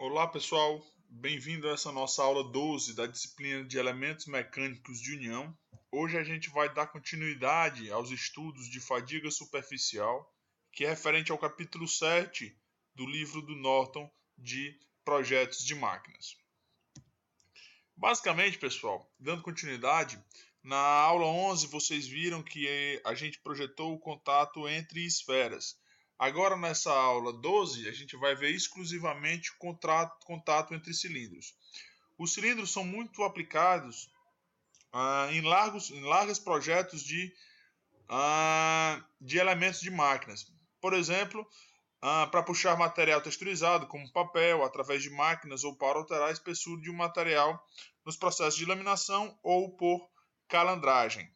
Olá pessoal, bem-vindo a essa nossa aula 12 da disciplina de Elementos Mecânicos de União. Hoje a gente vai dar continuidade aos estudos de fadiga superficial, que é referente ao capítulo 7 do livro do Norton de Projetos de Máquinas. Basicamente, pessoal, dando continuidade, na aula 11 vocês viram que a gente projetou o contato entre esferas. Agora, nessa aula 12, a gente vai ver exclusivamente o contato entre cilindros. Os cilindros são muito aplicados em largos projetos de elementos de máquinas. Por exemplo, para puxar material texturizado, como papel, através de máquinas ou para alterar a espessura de um material nos processos de laminação ou por calandragem.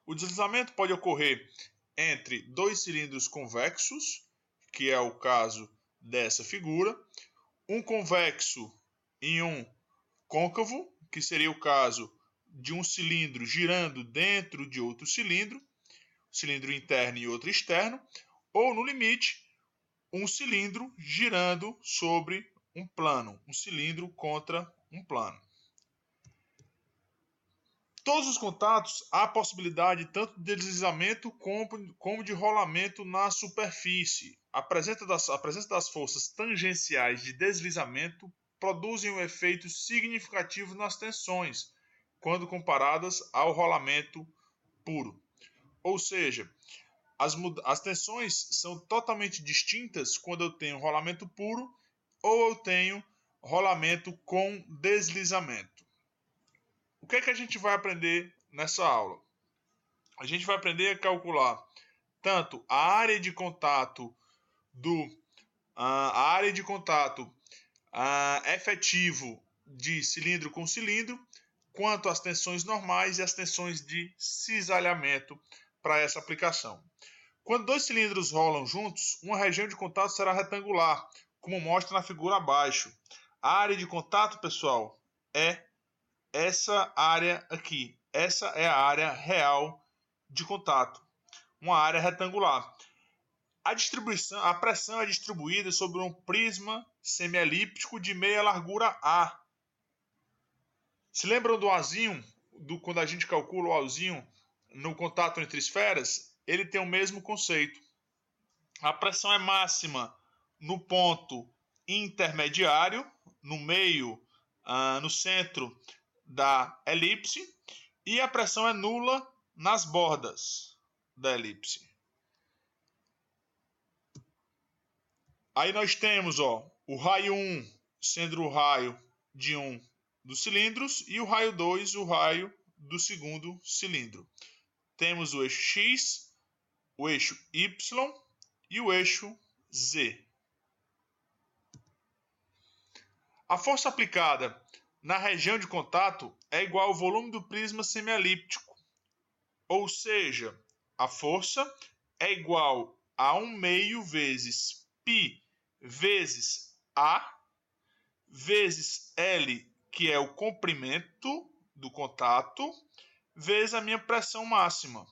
O deslizamento pode ocorrer entre dois cilindros convexos, que é o caso dessa figura, um convexo e um côncavo, que seria o caso de um cilindro girando dentro de outro cilindro interno e outro externo, ou, no limite, um cilindro girando sobre um plano, um cilindro contra um plano. Todos os contatos há a possibilidade tanto de deslizamento como de rolamento na superfície. A presença das forças tangenciais de deslizamento produzem um efeito significativo nas tensões, quando comparadas ao rolamento puro. Ou seja, as tensões são totalmente distintas quando eu tenho rolamento puro ou eu tenho rolamento com deslizamento. O que é que a gente vai aprender nessa aula? A gente vai aprender a calcular tanto a área de contato efetivo de cilindro com cilindro, quanto as tensões normais e as tensões de cisalhamento para essa aplicação. Quando dois cilindros rolam juntos, uma região de contato será retangular, como mostra na figura abaixo. A área de contato, pessoal, é essa área aqui. Essa é a área real de contato, uma área retangular. A pressão é distribuída sobre um prisma semielíptico de meia largura A. Se lembram do Azinho, quando a gente calcula o Azinho no contato entre esferas? Ele tem o mesmo conceito. A pressão é máxima no ponto intermediário, no meio, no centro da elipse, e a pressão é nula nas bordas da elipse. Aí nós temos o raio 1 sendo o raio de um dos cilindros e o raio 2 o raio do segundo cilindro. Temos o eixo X, o eixo Y e o eixo Z. A força aplicada na região de contato é igual ao volume do prisma semielíptico, ou seja, a força é igual a 1/2 vezes π vezes A vezes L, que é o comprimento do contato, vezes a minha pressão máxima.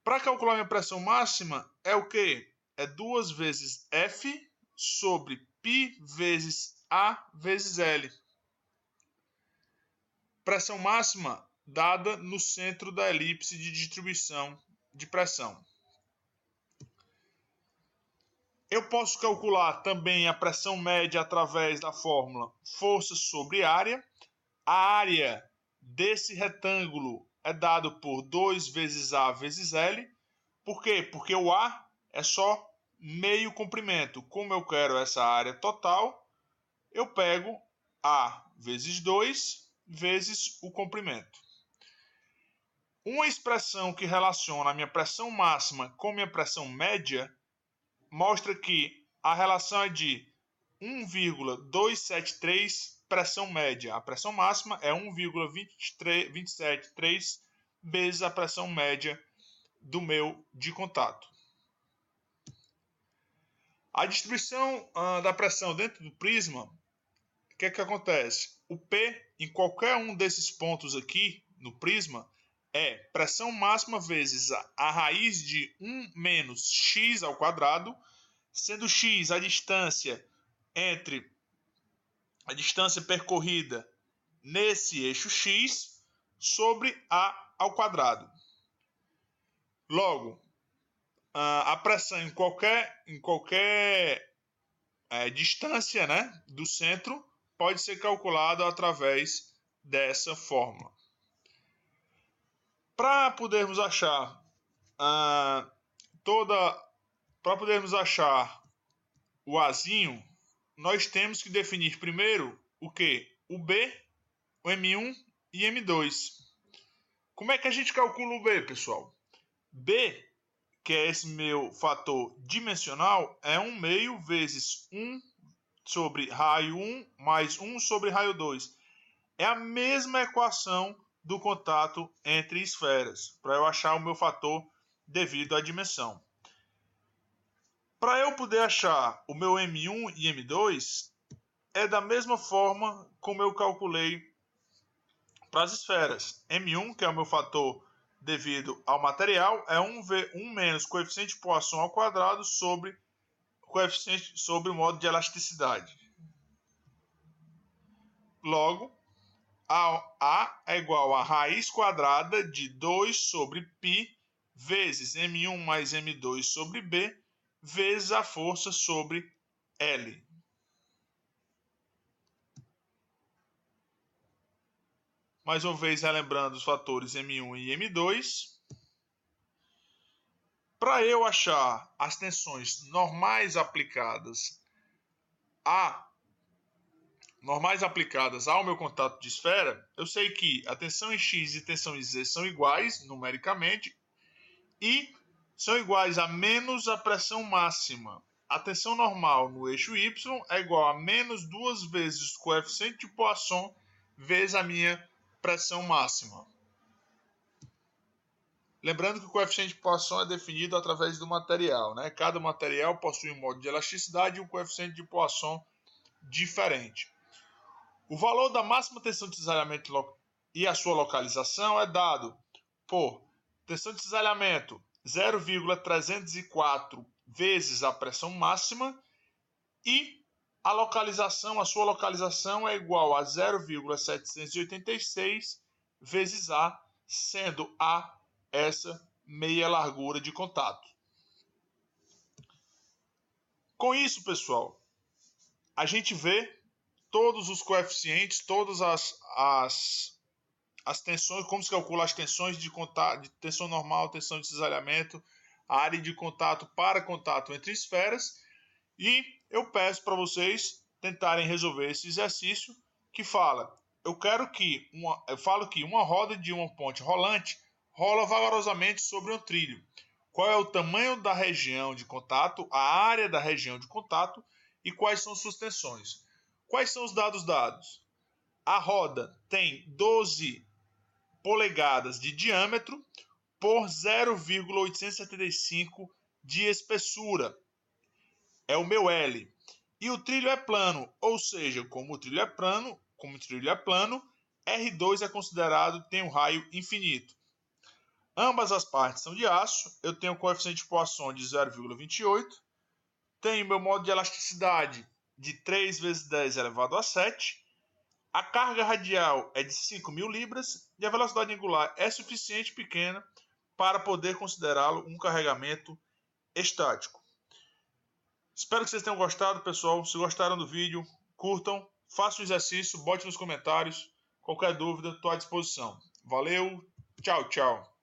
Para calcular minha pressão máxima é o quê? É 2 vezes F sobre π vezes A vezes L. Pressão máxima dada no centro da elipse de distribuição de pressão. Eu posso calcular também a pressão média através da fórmula força sobre área. A área desse retângulo é dado por 2 vezes A vezes L. Por quê? Porque o A é só meio comprimento. Como eu quero essa área total, eu pego A vezes 2 vezes o comprimento. Uma expressão que relaciona a minha pressão máxima com minha pressão média mostra que a relação é de 1,273 pressão média. A pressão máxima é 1,273 vezes a pressão média do meu de contato. A distribuição da pressão dentro do prisma, o que acontece? O P em qualquer um desses pontos aqui no prisma é pressão máxima vezes a raiz de 1 menos x ao quadrado, sendo x a distância percorrida nesse eixo x sobre a ao quadrado. Logo, a pressão em qualquer distância, né, do centro pode ser calculada através dessa fórmula. Para podermos achar o Azinho, nós temos que definir primeiro o que? O B, o M1 e M2. Como é que a gente calcula o B, pessoal? B, que é esse meu fator dimensional, é 1 meio vezes 1 sobre raio 1 mais 1 sobre raio 2. É a mesma equação do contato entre esferas, para eu achar o meu fator devido à dimensão. Para eu poder achar o meu M1 e M2, é da mesma forma como eu calculei para as esferas. M1, que é o meu fator devido ao material, é 1 menos coeficiente de Poisson ao quadrado sobre o modo de elasticidade. Logo, A é igual a raiz quadrada de 2 sobre π vezes M1 mais M2 sobre B vezes a força sobre L. Mais uma vez, relembrando os fatores M1 e M2. Para eu achar as tensões normais aplicadas ao meu contato de esfera, eu sei que a tensão em X e tensão em Z são iguais numericamente e são iguais a menos a pressão máxima. A tensão normal no eixo Y é igual a menos 2 vezes o coeficiente de Poisson vezes a minha pressão máxima. Lembrando que o coeficiente de Poisson é definido através do material, né? Cada material possui um modo de elasticidade e um coeficiente de Poisson diferente. O valor da máxima tensão de cisalhamento e a sua localização é dado por tensão de cisalhamento 0,304 vezes a pressão máxima e a sua localização é igual a 0,786 vezes A, sendo A essa meia largura de contato. Com isso, pessoal, a gente vê todos os coeficientes, todas as tensões, como se calcula as tensões de contato, de tensão normal, tensão de cisalhamento, a área de contato para contato entre esferas. E eu peço para vocês tentarem resolver esse exercício que fala, eu falo que uma roda de uma ponte rolante rola vagarosamente sobre um trilho. Qual é o tamanho da região de contato, a área da região de contato e quais são suas tensões. Quais são os dados? A roda tem 12 polegadas de diâmetro por 0,875 de espessura. É o meu L. E o trilho é plano, ou seja, como o trilho é plano, R2 é considerado, tem um raio infinito. Ambas as partes são de aço, eu tenho o coeficiente de Poisson de 0,28, tenho meu modo de elasticidade de 3 vezes 10 elevado a 7, a carga radial é de 5.000 libras e a velocidade angular é suficiente pequena para poder considerá-lo um carregamento estático. Espero que vocês tenham gostado, pessoal. Se gostaram do vídeo, curtam, façam o exercício, bote nos comentários. Qualquer dúvida, estou à disposição. Valeu, tchau, tchau.